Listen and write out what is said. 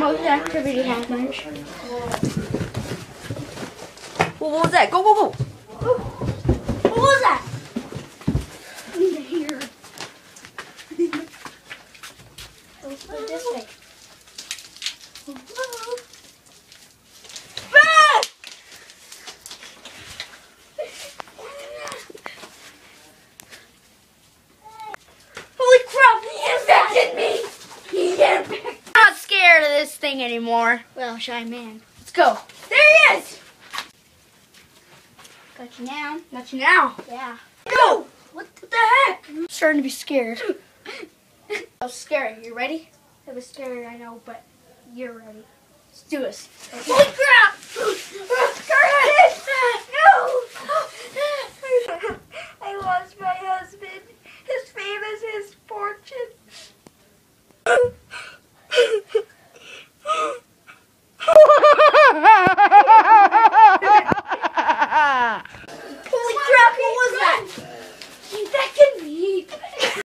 most activity happens. What was that? Go, go, go. What was that? Here. Let's put it this way. Holy crap, he infected me! I'm not scared of this thing anymore. Well, shy man. Let's go. There he is! Got you now. Got you now. Yeah. Go! What the heck? I'm starting to be scared. That was scary. You ready? It was scary, I know, but you're ready. Let's do this. Okay. Holy crap! No! I lost my husband. His fame is his fortune.